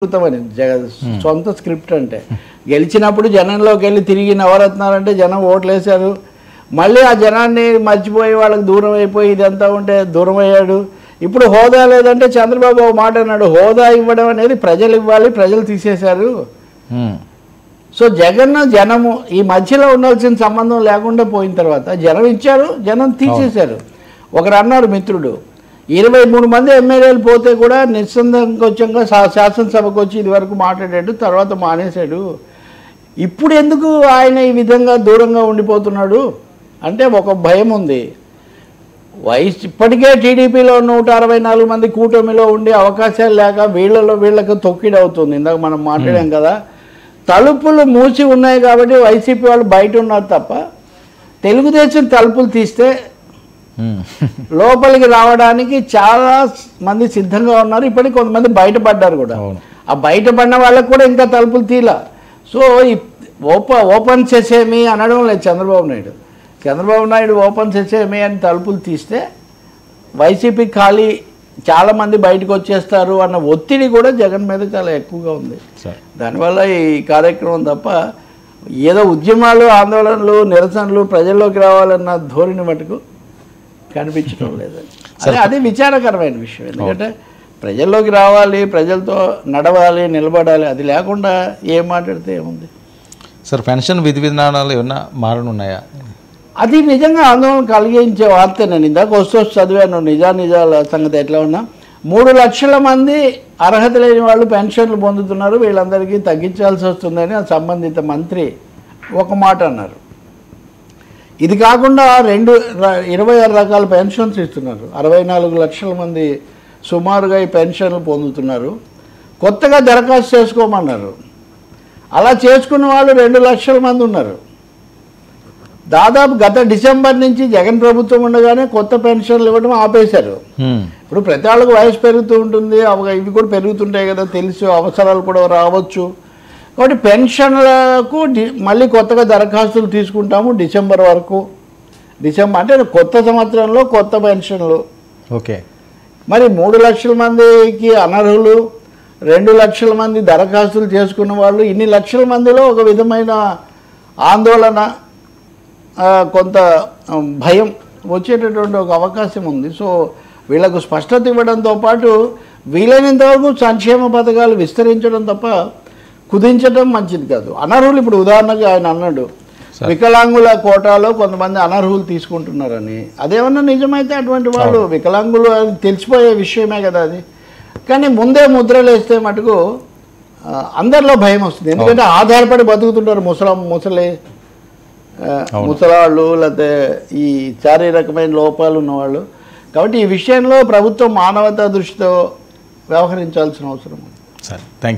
సొంత స్క్రిప్ట్ అంటే గెలిచినప్పుడు జనంలోకి వెళ్ళి తిరిగి నవరత్నాలంటే జనం ఓట్లేశారు. మళ్ళీ ఆ జనాన్ని మర్చిపోయి వాళ్ళకి దూరం అయిపోయి ఇదంతా ఉంటే దూరం అయ్యాడు. ఇప్పుడు హోదా లేదంటే చంద్రబాబు ఒక మాట అన్నాడు, హోదా ఇవ్వడం అనేది ప్రజలు ఇవ్వాలి, ప్రజలు తీసేశారు. సో జనము ఈ మధ్యలో ఉండాల్సిన సంబంధం లేకుండా పోయిన తర్వాత జనం ఇచ్చారు, జనం తీసేశారు. ఒకరు అన్నారు మిత్రుడు, 23 మంది ఎమ్మెల్యేలు పోతే కూడా నిస్సందేహంగా శాసనసభకు వచ్చి ఇది వరకు మాట్లాడాడు, తర్వాత మానేశాడు. ఇప్పుడు ఎందుకు ఆయన ఈ విధంగా దూరంగా ఉండిపోతున్నాడు అంటే ఒక భయం ఉంది. ఇప్పటికే టీడీపీలో 164 మంది కూటమిలో ఉండి అవకాశాలు లేక వీళ్ళకు తొక్కిడవుతుంది. ఇందాక మనం మాట్లాడాం కదా, తలుపులు మూసి ఉన్నాయి కాబట్టి వైసీపీ వాళ్ళు బయట ఉన్నారు తప్ప తెలుగుదేశం తలుపులు తీస్తే లోపలికి రావడానికి చాలా మంది సిద్ధంగా ఉన్నారు. ఇప్పటికి కొంతమంది బయటపడ్డారు కూడా. ఆ బయటపడిన వాళ్ళకు కూడా ఇంకా తలుపులు తీలా. సో ఓపెన్ చేసేమి అనడం లేదు చంద్రబాబు నాయుడు ఓపెన్ చేసేమి అని తలుపులు తీస్తే వైసీపీ ఖాళీ చాలామంది బయటకు వచ్చేస్తారు అన్న ఒత్తిడి కూడా జగన్ మీద చాలా ఎక్కువగా ఉంది. దానివల్ల ఈ కార్యక్రమం తప్ప ఏదో ఉద్యమాలు, ఆందోళనలు, నిరసనలు ప్రజల్లోకి రావాలన్న ధోరణి మటుకు కనిపించడం లేదని. అది విచారకరమైన విషయం. ఎందుకంటే ప్రజల్లోకి రావాలి, ప్రజలతో నడవాలి, నిలబడాలి. అది లేకుండా ఏం మాట్లాడితే ఏముంది సార్? పెన్షన్ విధి విధానాలు ఏమన్నా మారనున్నాయా? అది నిజంగా ఆందోళన కలిగించే వార్త. నేను ఇందాక వస్తూ చదివాను నిజాల సంగతి ఎట్లా ఉన్నా. 3 లక్షల మంది అర్హత లేని వాళ్ళు పెన్షన్లు పొందుతున్నారు, వీళ్ళందరికీ తగ్గించాల్సి వస్తుందని ఆ సంబంధిత మంత్రి ఒక మాట అన్నారు. ఇది కాకుండా 26 రకాల పెన్షన్స్ ఇస్తున్నారు. 64 లక్షల మంది సుమారుగా ఈ పెన్షన్లు పొందుతున్నారు. కొత్తగా దరఖాస్తు చేసుకోమన్నారు. అలా చేసుకున్న వాళ్ళు 2 లక్షల మంది ఉన్నారు. దాదాపు గత డిసెంబర్ నుంచి జగన్ ప్రభుత్వం ఉండగానే కొత్త పెన్షన్లు ఇవ్వడం ఆపేశారు. ఇప్పుడు ప్రతి వాళ్ళకు వయసు పెరుగుతూ ఉంటుంది, ఇవి కూడా పెరుగుతుంటాయి కదా, తెలుసు, అవసరాలు కూడా రావచ్చు. కాబట్టి పెన్షన్లకు మళ్ళీ కొత్తగా దరఖాస్తులు తీసుకుంటాము డిసెంబర్ వరకు. అంటే కొత్త సంవత్సరంలో కొత్త పెన్షన్లు. ఓకే. మరి 3 లక్షల మందికి అనర్హులు, 2 లక్షల మంది దరఖాస్తులు చేసుకున్న వాళ్ళు, ఇన్ని లక్షల మందిలో ఒక విధమైన ఆందోళన, కొంత భయం వచ్చేటటువంటి ఒక అవకాశం ఉంది. సో వీళ్ళకు స్పష్టత ఇవ్వడంతో పాటు వీలైనంతవరకు సంక్షేమ పథకాలు విస్తరించడం తప్ప కుదించడం మంచిది కాదు. అనర్హులు ఇప్పుడు ఉదాహరణగా ఆయన అన్నాడు, వికలాంగుల కోటాలో కొంతమంది అనర్హులు తీసుకుంటున్నారని. అదేమన్నా నిజమైతే అటువంటి వాళ్ళు వికలాంగులు అని తెలిసిపోయే విషయమే కదా అది. కానీ ముందే ముద్రలు వేస్తే మటుకు అందరిలో భయం వస్తుంది. ఎందుకంటే ఆధారపడి బతుకుతుంటారు ముసలాళ్ళు, లేకపోతే ఈ శారీరకమైన లోపాలు ఉన్నవాళ్ళు. కాబట్టి ఈ విషయంలో ప్రభుత్వం మానవతా దృష్టితో వ్యవహరించాల్సిన అవసరం ఉంది. సరే, థ్యాంక్ యూ.